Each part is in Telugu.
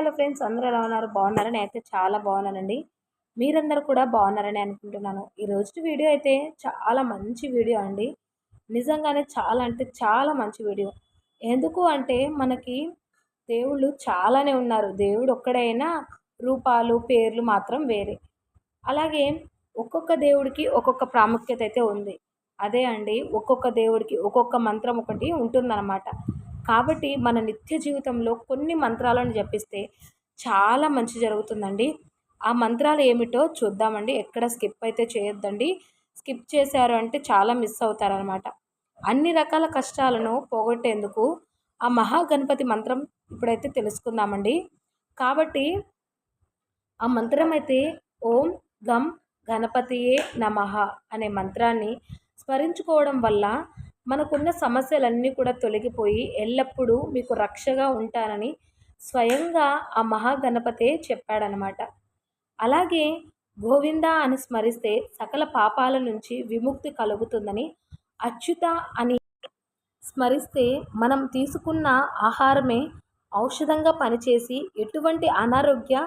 హలో ఫ్రెండ్స్, అందరూ ఎలా ఉన్నారు? బాగున్నారా? నేనైతే చాలా బాగున్నానండి. మీరందరూ కూడా బాగున్నారని అనుకుంటున్నాను. ఈరోజు వీడియో అయితే చాలా మంచి వీడియో అండి. నిజంగానే చాలా అంటే చాలా మంచి వీడియో. ఎందుకు అంటే మనకి దేవుళ్ళు చాలానే ఉన్నారు. దేవుడు ఒక్కడైనా రూపాలు, పేర్లు మాత్రం వేరే. అలాగే ఒక్కొక్క దేవుడికి ఒక్కొక్క ప్రాముఖ్యత అయితే ఉంది. అదే అండి, ఒక్కొక్క దేవుడికి ఒక్కొక్క మంత్రం ఒకటి ఉంటుందన్నమాట. కాబట్టి మన నిత్య జీవితంలో కొన్ని మంత్రాలను జపిస్తే చాలా మంచి జరుగుతుందండి. ఆ మంత్రాలు ఏమిటో చూద్దామండి. ఎక్కడ స్కిప్ అయితే చేయొద్దండి. స్కిప్ చేశారు అంటే చాలా మిస్ అవుతారనమాట. అన్ని రకాల కష్టాలను పోగొట్టేందుకు ఆ మహాగణపతి మంత్రం ఇప్పుడైతే తెలుసుకుందామండి. కాబట్టి ఆ మంత్రం అయితే ఓం గం గణపతియే నమః అనే మంత్రాన్ని స్మరించుకోవడం వల్ల మనకున్న సమస్యలన్నీ కూడా తొలగిపోయి ఎల్లప్పుడూ మీకు రక్షగా ఉంటానని స్వయంగా ఆ మహాగణపతే చెప్పాడనమాట. అలాగే గోవింద అని స్మరిస్తే సకల పాపాల నుంచి విముక్తి కలుగుతుందని, అచ్యుత అని స్మరిస్తే మనం తీసుకున్న ఆహారమే ఔషధంగా పనిచేసి ఎటువంటి అనారోగ్య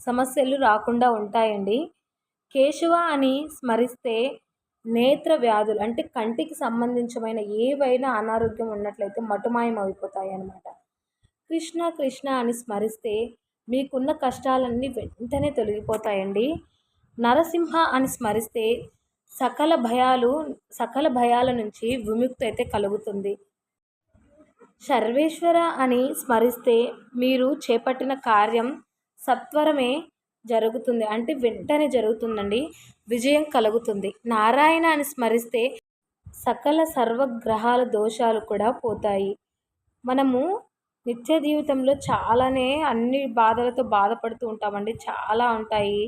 సమస్యలు రాకుండా ఉంటాయండి. కేశవ అని స్మరిస్తే నేత్ర వ్యాధులు అంటే కంటికి సంబంధించిన ఏవైనా అనారోగ్యం ఉన్నట్లయితే మటుమాయం అయిపోతాయి అన్నమాట. కృష్ణ కృష్ణ అని స్మరిస్తే మీకున్న కష్టాలన్నీ వెంటనే తొలగిపోతాయండి. నరసింహ అని స్మరిస్తే సకల భయాల నుంచి విముక్తి అయితే కలుగుతుంది. సర్వేశ్వర అని స్మరిస్తే మీరు చేపట్టిన కార్యం సత్వరమే జరుగుతుంది, అంటే వెంటనే జరుగుతుందండి. విజయం కలుగుతుంది. నారాయణ అని స్మరిస్తే సకల సర్వగ్రహాల దోషాలు కూడా పోతాయి. మనము నిత్య జీవితంలో చాలానే అన్ని బాధలతో బాధపడుతూ ఉంటామండి. చాలా ఉంటాయి.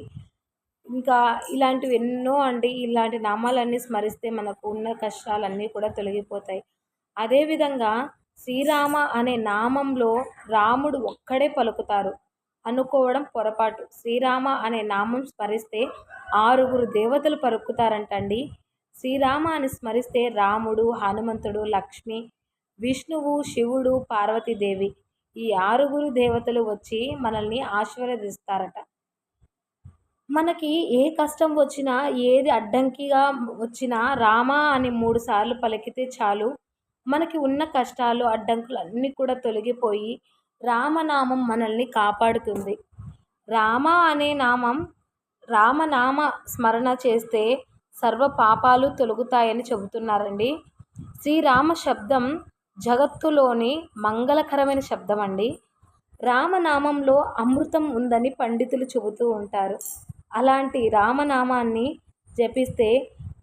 ఇంకా ఇలాంటివి ఎన్నో అండి. ఇలాంటి నామాలన్నీ స్మరిస్తే మనకు ఉన్న కష్టాలన్నీ కూడా తొలగిపోతాయి. అదేవిధంగా శ్రీరామ అనే నామంలో రాముడు ఒక్కడే పలుకుతారు అనుకోవడం పొరపాటు. శ్రీరామ అనే నామం స్మరిస్తే 6 దేవతలు పలుకుతారంటండి. శ్రీరామ అని స్మరిస్తే రాముడు, హనుమంతుడు, లక్ష్మి, విష్ణువు, శివుడు, పార్వతీదేవి ఈ 6 దేవతలు వచ్చి మనల్ని ఆశీర్వదిస్తారట. మనకి ఏ కష్టం వచ్చినా, ఏది అడ్డంకిగా వచ్చినా రామ అని 3 సార్లు పలికితే చాలు, మనకి ఉన్న కష్టాలు అడ్డంకులు అన్నీ కూడా తొలగిపోయి రామనామం మనల్ని కాపాడుతుంది. రామ అనే రామనామ స్మరణ చేస్తే సర్వ పాపాలు తొలగుతాయని చెబుతున్నారండి. శ్రీరామ శబ్దం జగత్తులోని మంగళకరమైన శబ్దం అండి. రామనామంలో అమృతం ఉందని పండితులు చెబుతూ ఉంటారు. అలాంటి రామనామాన్ని జపిస్తే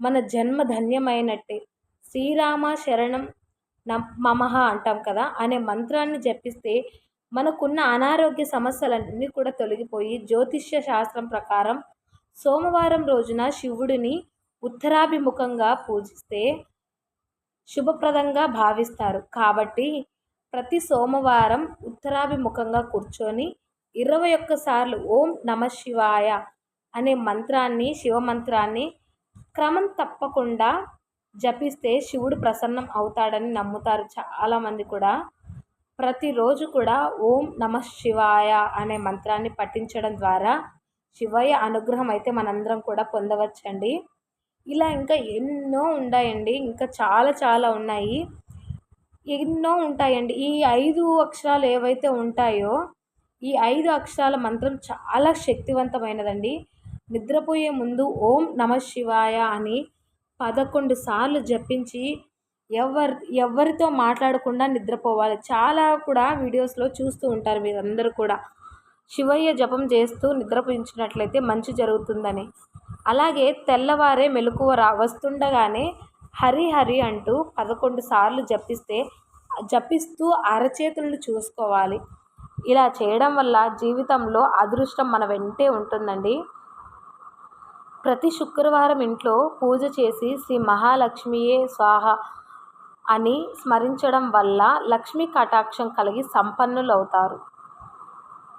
మన జన్మ ధన్యమైనట్టే. శ్రీరామ శరణం మమః అంటాం కదా, అనే మంత్రాన్ని జపిస్తే మనకున్న అనారోగ్య సమస్యలన్నీ కూడా తొలగిపోయి జ్యోతిష్య శాస్త్రం ప్రకారం సోమవారం రోజున శివుడిని ఉత్తరాభిముఖంగా పూజిస్తే శుభప్రదంగా భావిస్తారు. కాబట్టి ప్రతి సోమవారం ఉత్తరాభిముఖంగా కూర్చొని 21 సార్లు ఓం నమః శివాయ అనే మంత్రాన్ని, శివమంత్రాన్ని క్రమం తప్పకుండా జపిస్తే శివుడు ప్రసన్నం అవుతాడని నమ్ముతారు చాలామంది కూడా. ప్రతిరోజు కూడా ఓం నమః శివాయ అనే మంత్రాన్ని పఠించడం ద్వారా శివయ్య అనుగ్రహం అయితే మనందరం కూడా పొందవచ్చండి. ఇలా ఇంకా ఎన్నో ఉన్నాయండి. ఇంకా చాలా చాలా ఉన్నాయి. ఎన్నో ఉంటాయండి. ఈ 5 అక్షరాలు ఏవైతే ఉంటాయో ఈ 5 అక్షరాల మంత్రం చాలా శక్తివంతమైనదండి. నిద్రపోయే ముందు ఓం నమః శివాయ అని 11 సార్లు జపించి ఎవరితో మాట్లాడకుండా నిద్రపోవాలి. చాలా కూడా వీడియోస్లో చూస్తూ ఉంటారు మీరందరూ కూడా. శివయ్య జపం చేస్తూ నిద్రపోయించినట్లయితే మంచి జరుగుతుందని. అలాగే తెల్లవారే మెలకువ వస్తుండగానే హరి హరి అంటూ 11 సార్లు జపిస్తూ అరచేతులను చూసుకోవాలి. ఇలా చేయడం వల్ల జీవితంలో అదృష్టం మన వెంటే ఉంటుందండి. ప్రతి శుక్రవారం ఇంట్లో పూజ చేసి శ్రీ మహాలక్ష్మియే స్వాహ అని స్మరించడం వల్ల లక్ష్మీ కటాక్షం కలిగి సంపన్నులవుతారు.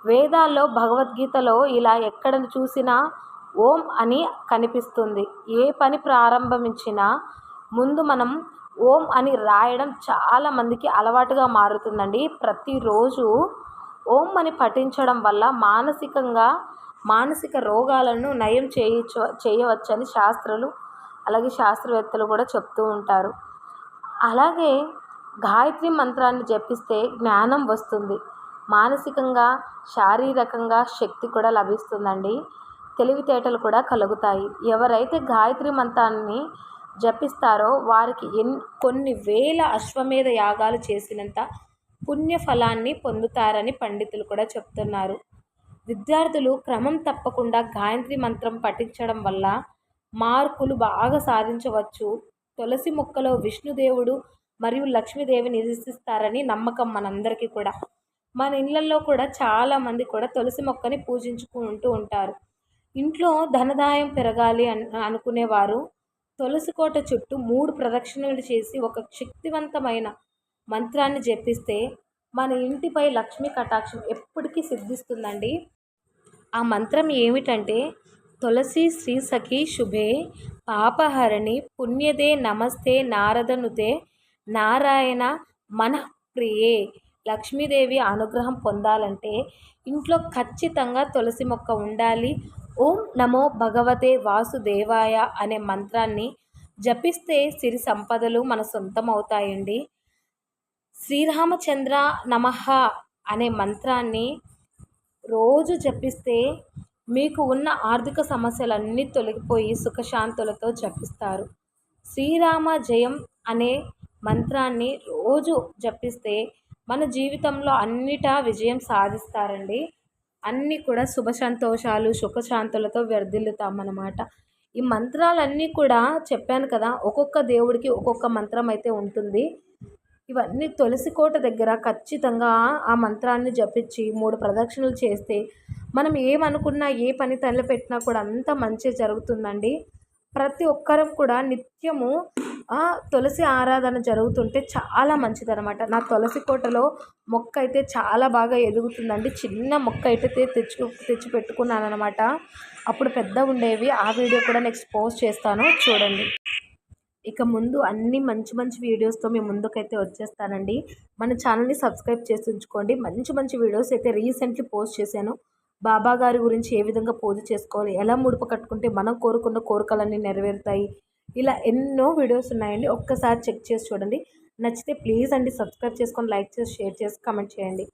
వేదాల్లో, భగవద్గీతలో ఇలా ఎక్కడ చూసినా ఓం అని కనిపిస్తుంది. ఏ పని ప్రారంభించినా ముందు మనం ఓం అని రాయడం చాలామందికి అలవాటుగా మారుతుందండి. ప్రతిరోజు ఓం అని పఠించడం వల్ల మానసిక రోగాలను నయం చేయవచ్చని అలాగే శాస్త్రవేత్తలు కూడా చెప్తూ ఉంటారు. అలాగే గాయత్రి మంత్రాన్ని జపిస్తే జ్ఞానం వస్తుంది. మానసికంగా శారీరకంగా శక్తి కూడా లభిస్తుందండి. తెలివితేటలు కూడా కలుగుతాయి. ఎవరైతే గాయత్రి మంత్రాన్ని జపిస్తారో వారికి కొన్ని వేల అశ్వమేధ యాగాలు చేసినంత పుణ్యఫలాన్ని పొందుతారని పండితులు కూడా చెప్తున్నారు. విద్యార్థులు క్రమం తప్పకుండా గాయత్రి మంత్రం పఠించడం వల్ల మార్కులు బాగా సాధించవచ్చు. తులసి మొక్కలో విష్ణుదేవుడు మరియు లక్ష్మీదేవి నివసిస్తారని నమ్మకం మనందరికీ కూడా. మన ఇళ్ళల్లో కూడా చాలామంది కూడా తులసి మొక్కని పూజించుకుంటూ ఉంటారు. ఇంట్లో ధనదాయం పెరగాలి అనుకునేవారు తులసి కోట చుట్టూ 3 ప్రదక్షిణలు చేసి ఒక శక్తివంతమైన మంత్రాన్ని జపిస్తే మన ఇంటిపై లక్ష్మీ కటాక్షం ఎప్పటికీ సిద్ధిస్తుందండి. ఆ మంత్రం ఏమిటంటే, తులసి శ్రీ సఖీ శుభే పాపహరణి పుణ్యదే నమస్తే నారదనుతే నారాయణ మనఃప్రియే. లక్ష్మీదేవి అనుగ్రహం పొందాలంటే ఇంట్లో ఖచ్చితంగా తులసి మొక్క ఉండాలి. ఓం నమో భగవతే వాసుదేవాయ అనే మంత్రాన్ని జపిస్తే సిరి సంపదలు మన సొంతం అవుతాయండి. శ్రీరామచంద్ర నమః అనే మంత్రాన్ని రోజు జపిస్తే మీకు ఉన్న ఆర్థిక సమస్యలన్నీ తొలగిపోయి సుఖశాంతులతో జపిస్తారు. శ్రీరామ జయం అనే మంత్రాన్ని రోజు జపిస్తే మన జీవితంలో అన్నిటా విజయం సాధిస్తారండి. అన్నీ కూడా శుభ సంతోషాలు సుఖశాంతులతో వర్ధిల్లుతామన్నమాట. ఈ మంత్రాలన్నీ కూడా చెప్పాను కదా, ఒక్కొక్క దేవుడికి ఒక్కొక్క మంత్రం అయితే ఉంటుంది. ఇవన్నీ తులసి కోట దగ్గర ఖచ్చితంగా ఆ మంత్రాన్ని జపించి 3 ప్రదక్షిణలు చేస్తే మనం ఏమనుకున్నా ఏ పని తలపెట్టినా కూడా అంత మంచి జరుగుతుందండి. ప్రతి ఒక్కరం కూడా నిత్యము తులసి ఆరాధన జరుగుతుంటే చాలా మంచిదనమాట. నా తులసి కోటలో మొక్క అయితే చాలా బాగా ఎదుగుతుందండి. చిన్న మొక్క అయితే తెచ్చి పెట్టుకున్నాను అనమాట. అప్పుడు పెద్ద ఉండేవి. ఆ వీడియో కూడా నెక్స్ట్ పోస్ట్ చేస్తాను, చూడండి. ఇక ముందు అన్ని మంచి మంచి వీడియోస్తో మీ ముందుకైతే వచ్చేస్తానండి. మన ఛానల్ని సబ్స్క్రైబ్ చేసి ఉంచుకోండి. మంచి మంచి వీడియోస్ అయితే రీసెంట్లీ పోస్ట్ చేశాను. బాబా గారి గురించి ఏ విధంగా పూజ చేసుకోవాలి, ఎలా ముడుపు కట్టుకుంటే మనం కోరుకున్న కోరికలన్నీ నెరవేరుతాయి, ఇలా ఎన్నో వీడియోస్ ఉన్నాయండి. ఒక్కసారి చెక్ చేసి చూడండి. నచ్చితే ప్లీజ్ అండి సబ్స్క్రైబ్ చేసుకొని లైక్ చేసి షేర్ చేసి కామెంట్ చేయండి.